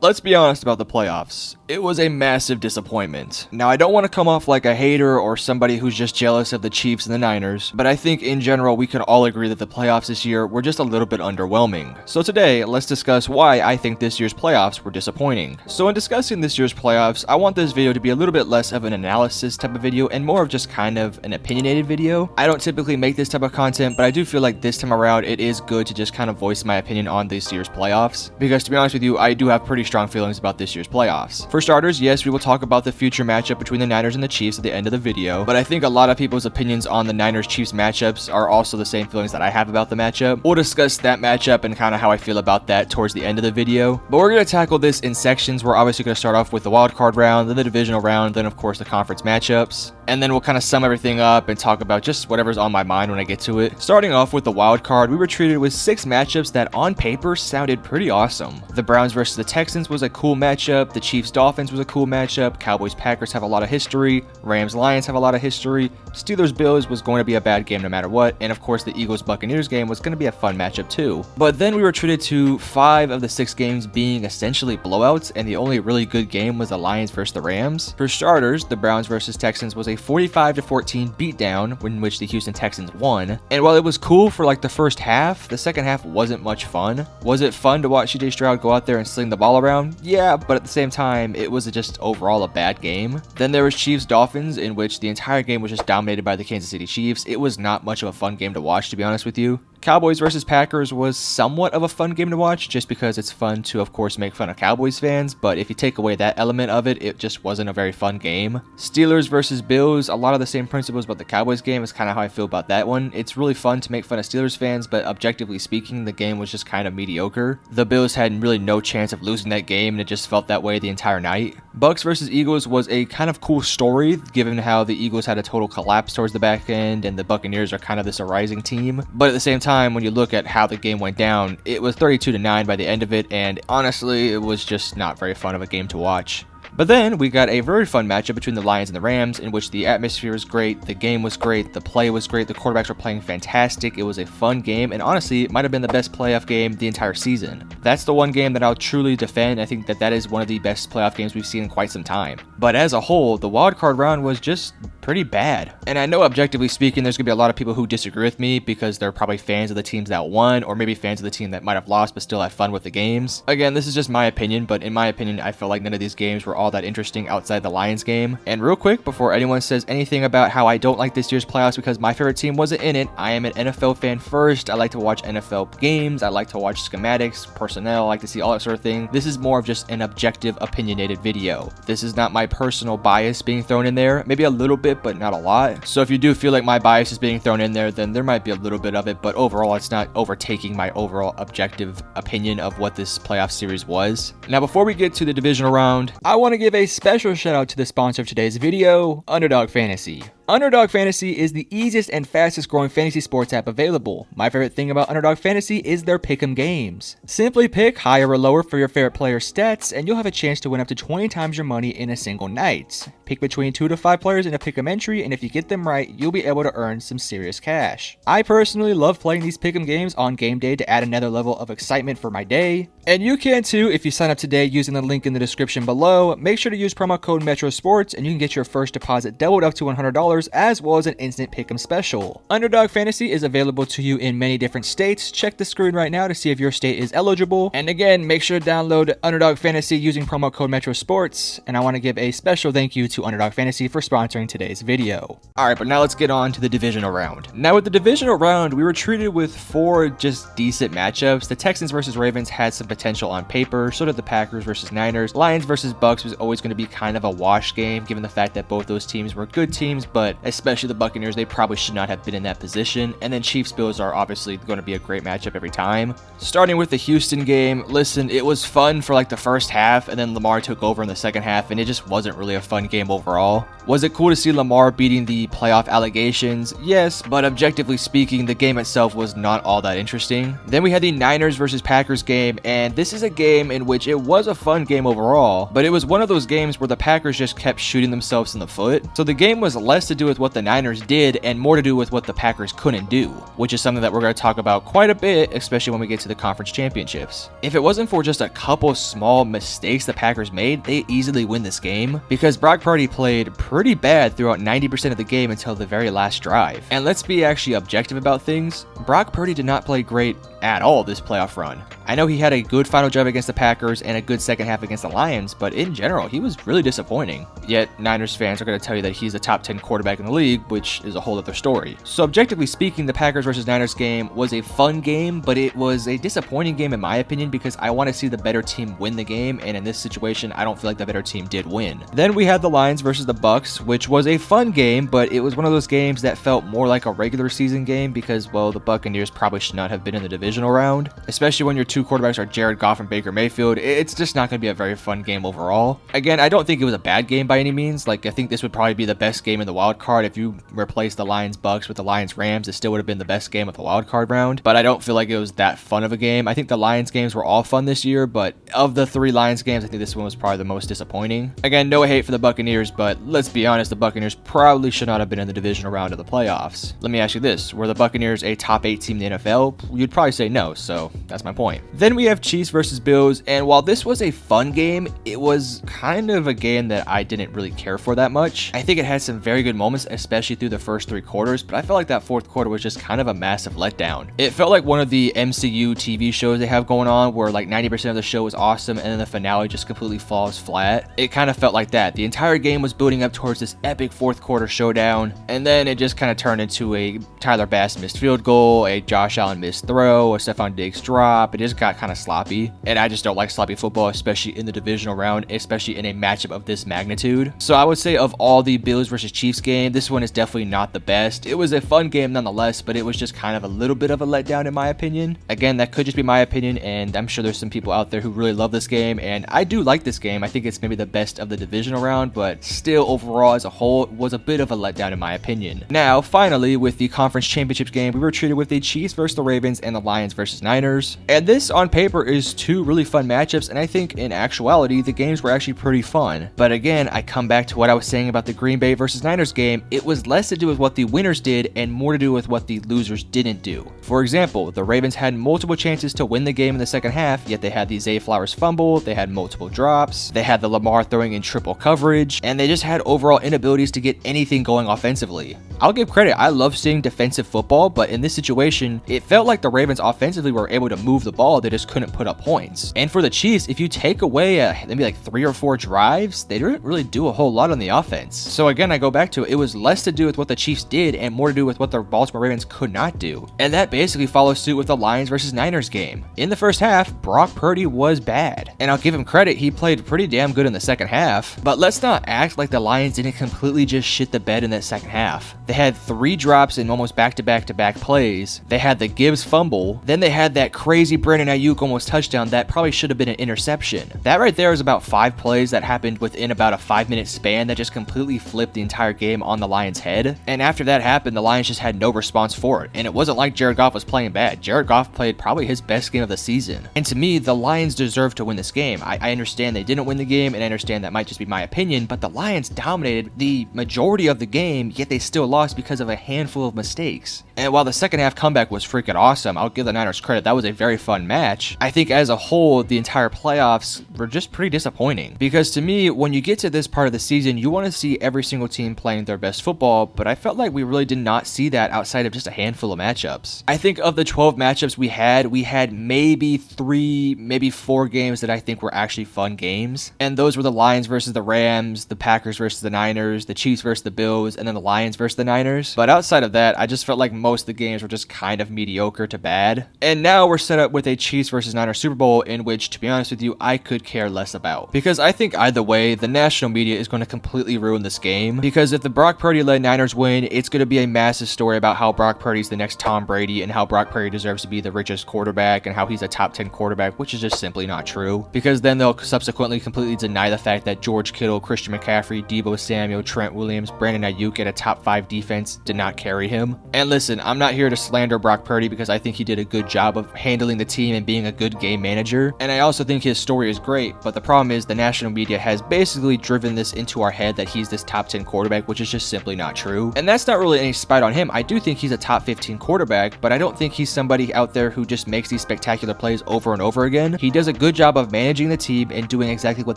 Let's be honest about the playoffs. It was a massive disappointment. Now, I don't want to come off like a hater or somebody who's just jealous of the Chiefs and the Niners, but I think in general we can all agree that the playoffs this year were just a little bit underwhelming. So today, let's discuss why I think this year's playoffs were disappointing. So in discussing this year's playoffs, I want this video to be a little bit less of an analysis type of video and more of just kind of an opinionated video. I don't typically make this type of content, but I do feel like this time around it is good to just kind of voice my opinion on this year's playoffs, because to be honest with you, I do have pretty strong feelings about this year's playoffs. For starters, yes, we will talk about the future matchup between the Niners and the Chiefs at the end of the video, but I think a lot of people's opinions on the Niners-Chiefs matchups are also the same feelings that I have about the matchup. We'll discuss that matchup and kind of how I feel about that towards the end of the video, but we're going to tackle this in sections. We're obviously going to start off with the wild card round, then the divisional round, then of course the conference matchups, and then we'll kind of sum everything up and talk about just whatever's on my mind when I get to it. Starting off with the wild card, we were treated with 6 matchups that on paper sounded pretty awesome. The Browns versus the Texans was a cool matchup, the Chiefs-Dolphins was a cool matchup, Cowboys-Packers have a lot of history, Rams-Lions have a lot of history, Steelers-Bills was going to be a bad game no matter what, and of course the Eagles-Buccaneers game was going to be a fun matchup too. But then we were treated to 5 of the 6 games being essentially blowouts, and the only really good game was the Lions versus the Rams. For starters, the Browns versus Texans was a 45-14 beatdown in which the Houston Texans won, and while it was cool for like the first half, the second half wasn't much fun. Was it fun to watch CJ Stroud go out there and sling the ball around? Yeah, but at the same time, it was just overall a bad game. Then there was Chiefs-Dolphins, in which the entire game was just dominated by the Kansas City Chiefs. It was not much of a fun game to watch, to be honest with you. Cowboys versus Packers was somewhat of a fun game to watch, just because it's fun to, of course, make fun of Cowboys fans, but if you take away that element of it, it just wasn't a very fun game. Steelers versus Bills, a lot of the same principles about the Cowboys game is kind of how I feel about that one. It's really fun to make fun of Steelers fans, but objectively speaking, the game was just kind of mediocre. The Bills had really no chance of losing that game, and it just felt that way the entire night. Bucks versus Eagles was a kind of cool story, given how the Eagles had a total collapse towards the back end, and the Buccaneers are kind of this rising team. But at the same time, when you look at how the game went down, it was 32-9 by the end of it, and honestly, it was just not very fun of a game to watch. But then we got a very fun matchup between the Lions and the Rams, in which the atmosphere was great, the game was great, the play was great, the quarterbacks were playing fantastic. It was a fun game, and honestly, it might have been the best playoff game the entire season. That's the one game that I'll truly defend. I think that is one of the best playoff games we've seen in quite some time. But as a whole, the wildcard round was just pretty bad. And I know objectively speaking, there's going to be a lot of people who disagree with me because they're probably fans of the teams that won, or maybe fans of the team that might have lost but still had fun with the games. Again, this is just my opinion, but in my opinion, I feel like none of these games were all that interesting outside the Lions game. And real quick, before anyone says anything about how I don't like this year's playoffs because my favorite team wasn't in it, I am an NFL fan first. I like to watch NFL games. I like to watch schematics, personnel. I like to see all that sort of thing. This is more of just an objective, opinionated video. This is not my personal bias being thrown in there. Maybe a little bit, but not a lot. So if you do feel like my bias is being thrown in there, then there might be a little bit of it, but overall, it's not overtaking my overall objective opinion of what this playoff series was. Now, before we get to the divisional round, I want to give a special shout out to the sponsor of today's video, Underdog Fantasy. Underdog Fantasy is the easiest and fastest growing fantasy sports app available. My favorite thing about Underdog Fantasy is their pick'em games. Simply pick higher or lower for your favorite player's stats, and you'll have a chance to win up to 20 times your money in a single night. Pick between 2 to 5 players in a pick'em entry, and if you get them right, you'll be able to earn some serious cash. I personally love playing these pick'em games on game day to add another level of excitement for my day. And you can too if you sign up today using the link in the description below. Make sure to use promo code METROSPORTS and you can get your first deposit doubled up to $100, as well as an instant pick'em special. Underdog Fantasy is available to you in many different states. Check the screen right now to see if your state is eligible. And again, make sure to download Underdog Fantasy using promo code METROSPORTS. And I want to give a special thank you to Underdog Fantasy for sponsoring today's video. Alright, but now let's get on to the divisional round. Now with the divisional round, we were treated with 4 just decent matchups. The Texans versus Ravens had some potential on paper, so did the Packers versus Niners. Lions versus Bucks was always going to be kind of a wash game, given the fact that both those teams were good teams, but especially the Buccaneers, they probably should not have been in that position. And then Chiefs-Bills are obviously going to be a great matchup every time. Starting with the Houston game, listen, it was fun for like the first half, and then Lamar took over in the second half, and it just wasn't really a fun game overall. Was it cool to see Lamar beating the playoff allegations? Yes, but objectively speaking, the game itself was not all that interesting. Then we had the Niners versus Packers game, and this is a game in which it was a fun game overall, but it was one of those games where the Packers just kept shooting themselves in the foot. So the game was less a do with what the Niners did and more to do with what the Packers couldn't do, which is something that we're going to talk about quite a bit, especially when we get to the conference championships. If it wasn't for just a couple small mistakes the Packers made, they easily win this game because Brock Purdy played pretty bad throughout 90% of the game until the very last drive. And let's be actually objective about things. Brock Purdy did not play great at all this playoff run. I know he had a good final drive against the Packers and a good second half against the Lions, but in general, he was really disappointing. Yet, Niners fans are going to tell you that he's a top 10 quarterback in the league, which is a whole other story. So objectively speaking, the Packers versus Niners game was a fun game, but it was a disappointing game in my opinion because I want to see the better team win the game, and in this situation, I don't feel like the better team did win. Then we had the Lions versus the Bucks, which was a fun game, but it was one of those games that felt more like a regular season game because, well, the Buccaneers probably should not have been in the divisional round, especially when your two quarterbacks are Jared Goff and Baker Mayfield. It's just not going to be a very fun game overall. Again, I don't think it was a bad game by any means. Like, I think this would probably be the best game in the wild card. If you replace the Lions Bucks with the Lions Rams, it still would have been the best game of the wild card round, but I don't feel like it was that fun of a game. I think the Lions games were all fun this year, but of the three Lions games, I think this one was probably the most disappointing. Again, no hate for the Buccaneers, but let's be honest, the Buccaneers probably should not have been in the divisional round of the playoffs. Let me ask you this, were the Buccaneers a top 8 team in the NFL? You'd probably say no, so that's my point. Then we have Chiefs versus Bills, and while this was a fun game, it was kind of a game that I didn't really care for that much. I think it had some very good moments, especially through the first 3 quarters, but I felt like that fourth quarter was just kind of a massive letdown. It felt like one of the MCU TV shows they have going on where like 90% of the show is awesome and then the finale just completely falls flat. It kind of felt like that. The entire game was building up towards this epic fourth quarter showdown, and then it just kind of turned into a Tyler Bass missed field goal, a Josh Allen missed throw, a Stephon Diggs drop. It just got kind of sloppy, and I just don't like sloppy football, especially in the divisional round, especially in a matchup of this magnitude. So I would say of all the Bills versus Chiefs game, this one is definitely not the best. It was a fun game nonetheless, but it was just kind of a little bit of a letdown in my opinion. Again, that could just be my opinion, and I'm sure there's some people out there who really love this game, and I do like this game. I think it's maybe the best of the divisional round, but still overall as a whole, it was a bit of a letdown in my opinion. Now, finally, with the conference championships game, we were treated with the Chiefs versus the Ravens and the Lions versus Niners, and this on paper is two really fun matchups, and I think in actuality, the games were actually pretty fun. But again, I come back to what I was saying about the Green Bay versus Niners game. It was less to do with what the winners did and more to do with what the losers didn't do. For example, the Ravens had multiple chances to win the game in the second half, yet they had the Zay Flowers fumble, they had multiple drops, they had the Lamar throwing in triple coverage, and they just had overall inabilities to get anything going offensively. I'll give credit, I love seeing defensive football, but in this situation, it felt like the Ravens offensively were able to move the ball, they just couldn't put up points. And for the Chiefs, if you take away maybe like 3 or 4 drives, they didn't really do a whole lot on the offense. So again, I go back to it was less to do with what the Chiefs did and more to do with what the Baltimore Ravens could not do. And that basically follows suit with the Lions versus Niners game. In the first half, Brock Purdy was bad. And I'll give him credit, he played pretty damn good in the second half. But let's not act like the Lions didn't completely just shit the bed in that second half. They had 3 drops in almost back-to-back-to-back plays. They had the Gibbs fumble. Then they had that crazy Brandon Ayuk almost touchdown that probably should have been an interception. That right there is about 5 plays that happened within about a 5-minute span that just completely flipped the entire game on the Lions' head. And after that happened, the Lions just had no response for it. And it wasn't like Jared Goff was playing bad. Jared Goff played probably his best game of the season. And to me, the Lions deserve to win this game. I understand they didn't win the game, and I understand that might just be my opinion, but the Lions dominated the majority of the game, yet they still lost because of a handful of mistakes. And while the second half comeback was freaking awesome, I'll give the Niners credit, that was a very fun match. I think as a whole, the entire playoffs were just pretty disappointing. Because to me, when you get to this part of the season, you want to see every single team playing their best football, but I felt like we really did not see that outside of just a handful of matchups. I think of the 12 matchups we had maybe 3, maybe 4 games that I think were actually fun games. And those were the Lions versus the Rams, the Packers versus the Niners, the Chiefs versus the Bills, and then the Lions versus the Niners. But outside of that, I just felt like most of the games were just kind of mediocre to bad. And now we're set up with a Chiefs versus Niners Super Bowl in which, to be honest with you, I could care less about. Because I think either way, the national media is going to completely ruin this game. Because if the Brock Purdy-led Niners win, it's going to be a massive story about how Brock Purdy's the next Tom Brady and how Brock Purdy deserves to be the richest quarterback and how he's a top 10 quarterback, which is just simply not true. Because then they'll subsequently completely deny the fact that George Kittle, Christian McCaffrey, Deebo Samuel, Trent Williams, Brandon Ayuk and a top 5 defense did not carry him. And listen, listen, I'm not here to slander Brock Purdy because I think he did a good job of handling the team and being a good game manager. And I also think his story is great, but the problem is the national media has basically driven this into our head that he's this top 10 quarterback, which is just simply not true. And that's not really any spite on him. I do think he's a top 15 quarterback, but I don't think he's somebody out there who just makes these spectacular plays over and over again. He does a good job of managing the team and doing exactly what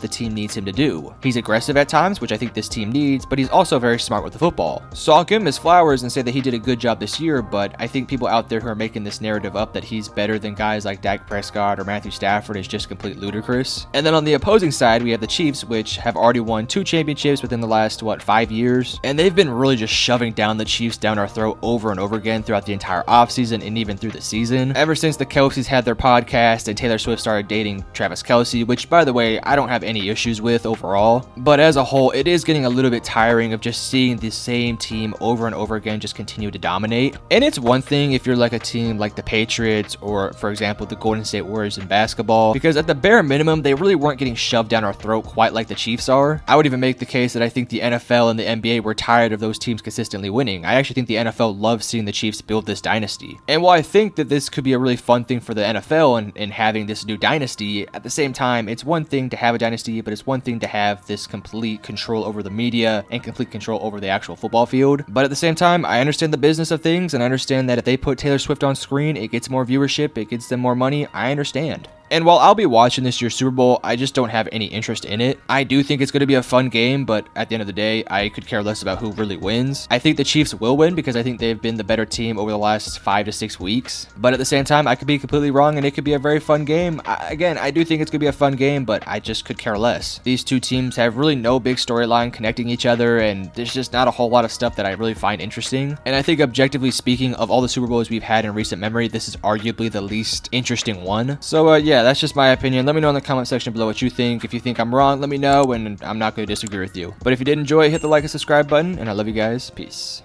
the team needs him to do. He's aggressive at times, which I think this team needs, but he's also very smart with the football. So I'll give him his flowers and say that he did a good job this year, but I think people out there who are making this narrative up that he's better than guys like Dak Prescott or Matthew Stafford is just complete ludicrous. And then on the opposing side, we have the Chiefs, which have already won 2 championships within the last, 5 years? And they've been really just shoving down the Chiefs down our throat over and over again throughout the entire offseason and even through the season. Ever since the Kelce's had their podcast and Taylor Swift started dating Travis Kelce, which by the way, I don't have any issues with overall. But as a whole, it is getting a little bit tiring of just seeing the same team over and over again just continue to dominate. And it's one thing if you're like a team like the Patriots or, for example, the Golden State Warriors in basketball, because at the bare minimum, they really weren't getting shoved down our throat quite like the Chiefs are. I would even make the case that I think the NFL and the NBA were tired of those teams consistently winning. I actually think the NFL loves seeing the Chiefs build this dynasty. And while I think that this could be a really fun thing for the NFL and having this new dynasty, at the same time, it's one thing to have a dynasty, but it's one thing to have this complete control over the media and complete control over the actual football field. But at the same time, I understand the business of things and I understand that if they put Taylor Swift on screen, it gets more viewership, it gets them more money. I understand. And while I'll be watching this year's Super Bowl, I just don't have any interest in it. I do think it's going to be a fun game, but at the end of the day, I could care less about who really wins. I think the Chiefs will win because I think they've been the better team over the last 5 to 6 weeks. But at the same time, I could be completely wrong and it could be a very fun game. Again, I do think it's going to be a fun game, but I just could care less. These two teams have really no big storyline connecting each other, and there's just not a whole lot of stuff that I really find interesting. And I think objectively speaking, of all the Super Bowls we've had in recent memory, this is arguably the least interesting one. So yeah, that's just my opinion. Let me know in the comment section below what you think. If you think I'm wrong, let me know, and I'm not going to disagree with you. But if you did enjoy, hit the like and subscribe button, and I love you guys. Peace.